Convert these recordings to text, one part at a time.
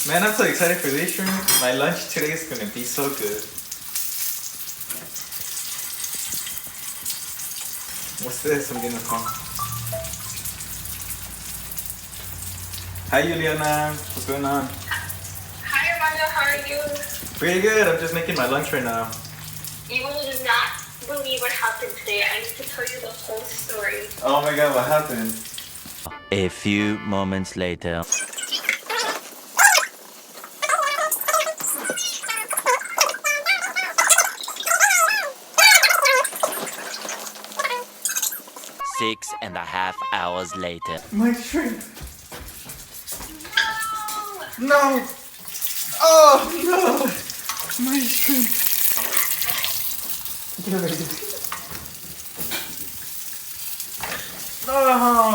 Man, I'm so excited for this shrimp. My lunch today is gonna be so good. What's this? I'm getting a call. Hi, Juliana. What's going on? Hi, Armando. How are you? Pretty good. I'm just making my lunch right now. You will not believe what happened today. I need to tell you the whole story. Oh my god, what happened? A few moments later. 6.5 hours later. My shrimp. No! No! Oh no! My shrimp. Get ready. No!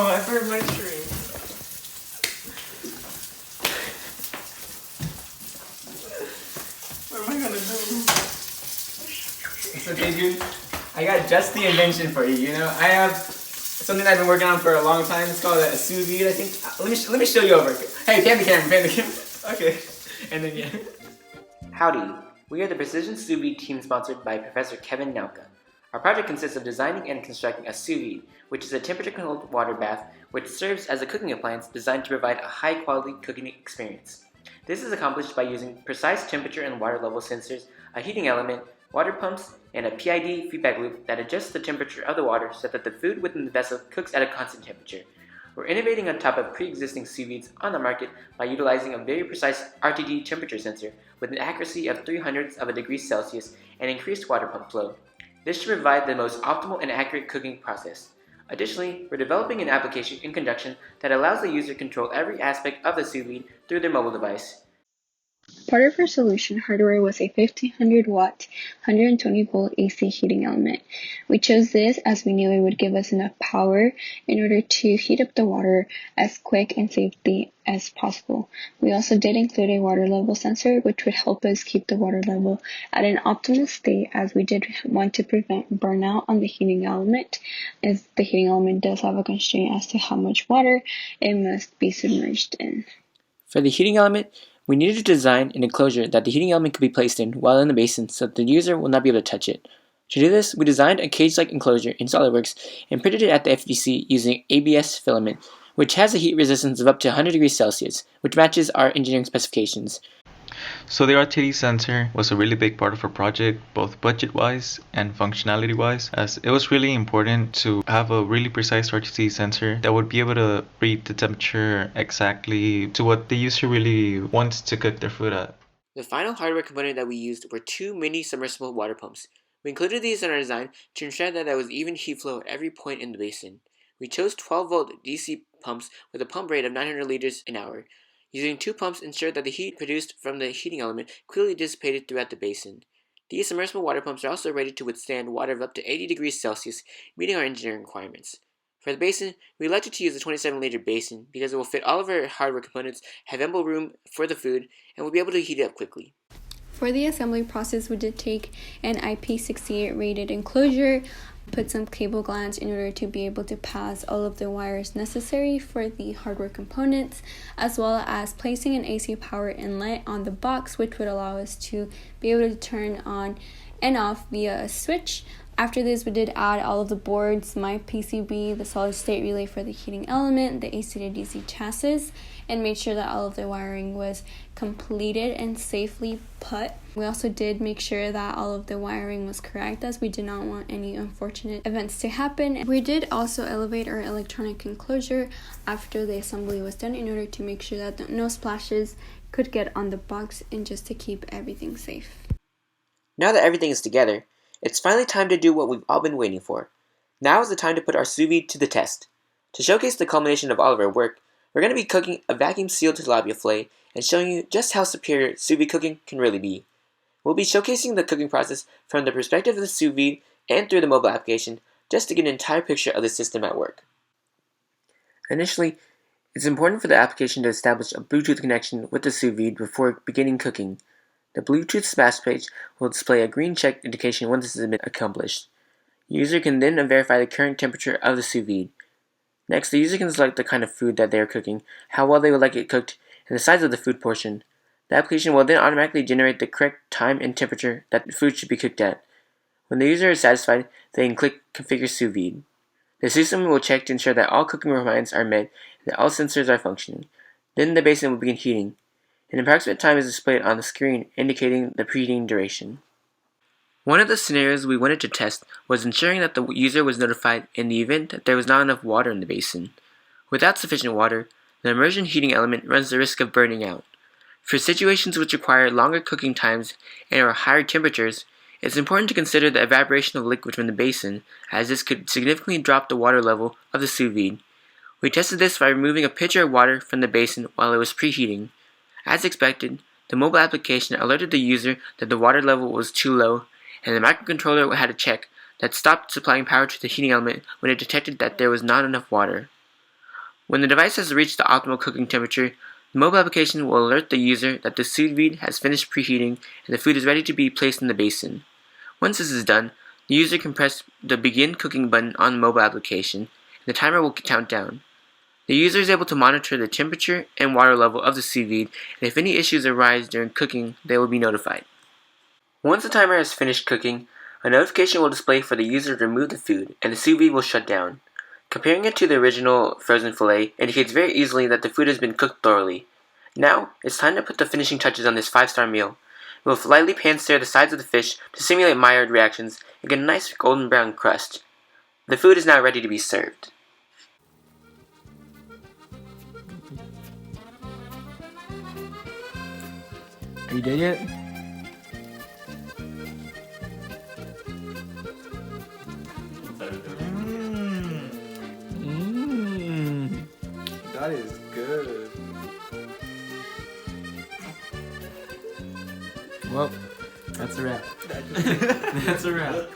I burned my shrimp. What am I gonna do? It's okay, dude. I got just the invention for you. You know, I have something I've been working on for a long time. It's called a Sous Vide, I think. Let me show you over. Hey, pan the camera. Okay. And then, yeah. Howdy. We are the Precision Sous Vide team sponsored by Professor Kevin Nauka. Our project consists of designing and constructing a sous vide, which is a temperature-controlled water bath which serves as a cooking appliance designed to provide a high-quality cooking experience. This is accomplished by using precise temperature and water level sensors, a heating element, water pumps, and a PID feedback loop that adjusts the temperature of the water so that the food within the vessel cooks at a constant temperature. We're innovating on top of pre-existing sous vides on the market by utilizing a very precise RTD temperature sensor with an accuracy of 0.03 of a degree Celsius and increased water pump flow. This should provide the most optimal and accurate cooking process. Additionally, we're developing an application in conjunction that allows the user to control every aspect of the sous vide through their mobile device. Part of our solution hardware was a 1500 watt, 120 volt AC heating element. We chose this as we knew it would give us enough power in order to heat up the water as quick and safely as possible. We also did include a water level sensor which would help us keep the water level at an optimal state, as we did want to prevent burnout on the heating element, as the heating element does have a constraint as to how much water it must be submerged in. For the heating element, we needed to design an enclosure that the heating element could be placed in while in the basin so that the user will not be able to touch it. To do this, we designed a cage-like enclosure in SolidWorks and printed it at the FGC using ABS filament, which has a heat resistance of up to 100 degrees Celsius, which matches our engineering specifications. So the RTD sensor was a really big part of our project, both budget-wise and functionality-wise, as it was really important to have a really precise RTD sensor that would be able to read the temperature exactly to what the user really wants to cook their food at. The final hardware component that we used were two mini submersible water pumps. We included these in our design to ensure that there was even heat flow at every point in the basin. We chose 12-volt DC pumps with a pump rate of 900 liters an hour. Using two pumps ensured that the heat produced from the heating element quickly dissipated throughout the basin. These submersible water pumps are also rated to withstand water of up to 80 degrees Celsius, meeting our engineering requirements. For the basin, we elected to use a 27-liter basin because it will fit all of our hardware components, have ample room for the food, and will be able to heat it up quickly. For the assembly process, we did take an IP68 rated enclosure, put some cable glands in order to be able to pass all of the wires necessary for the hardware components, as well as placing an AC power inlet on the box, which would allow us to be able to turn on and off via a switch. After this, we did add all of the boards, my PCB, the solid state relay for the heating element, the AC to DC chassis, and made sure that all of the wiring was completed and safely put. We also did make sure that all of the wiring was correct, as we did not want any unfortunate events to happen. We did also elevate our electronic enclosure after the assembly was done in order to make sure that no splashes could get on the box and just to keep everything safe. Now that everything is together, it's finally time to do what we've all been waiting for. Now is the time to put our sous vide to the test. To showcase the culmination of all of our work, we're going to be cooking a vacuum-sealed tilapia fillet and showing you just how superior sous vide cooking can really be. We'll be showcasing the cooking process from the perspective of the sous vide and through the mobile application, just to get an entire picture of the system at work. Initially, it's important for the application to establish a Bluetooth connection with the sous vide before beginning cooking. The Bluetooth splash page will display a green check indication once this has been accomplished. The user can then verify the current temperature of the sous vide. Next, the user can select the kind of food that they are cooking, how well they would like it cooked, and the size of the food portion. The application will then automatically generate the correct time and temperature that the food should be cooked at. When the user is satisfied, they can click Configure Sous Vide. The system will check to ensure that all cooking requirements are met and that all sensors are functioning. Then the basin will begin heating. An approximate time is displayed on the screen indicating the preheating duration. One of the scenarios we wanted to test was ensuring that the user was notified in the event that there was not enough water in the basin. Without sufficient water, the immersion heating element runs the risk of burning out. For situations which require longer cooking times and or higher temperatures, it's important to consider the evaporation of liquid from the basin, as this could significantly drop the water level of the sous vide. We tested this by removing a pitcher of water from the basin while it was preheating. As expected, the mobile application alerted the user that the water level was too low, and the microcontroller had a check that stopped supplying power to the heating element when it detected that there was not enough water. When the device has reached the optimal cooking temperature, the mobile application will alert the user that the sous vide has finished preheating and the food is ready to be placed in the basin. Once this is done, the user can press the Begin Cooking button on the mobile application, and the timer will count down. The user is able to monitor the temperature and water level of the sous vide, and if any issues arise during cooking, they will be notified. Once the timer has finished cooking, a notification will display for the user to remove the food, and the sous vide will shut down. Comparing it to the original frozen fillet indicates very easily that the food has been cooked thoroughly. Now, it's time to put the finishing touches on this 5-star meal. We'll lightly pan-sear the sides of the fish to simulate Maillard reactions and get a nice golden brown crust. The food is now ready to be served. Are you done yet? That is good. Well, that's a wrap. That's a wrap.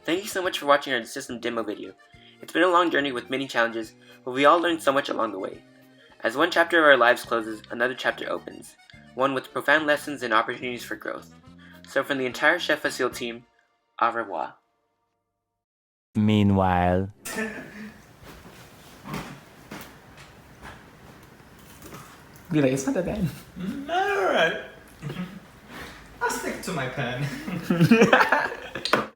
Thank you so much for watching our system demo video. It's been a long journey with many challenges, but we all learned so much along the way. As one chapter of our lives closes, another chapter opens, one with profound lessons and opportunities for growth. So from the entire Cheffacile team, au revoir. Meanwhile. Be like, it's not that bad. Alright. I'll stick to my pen.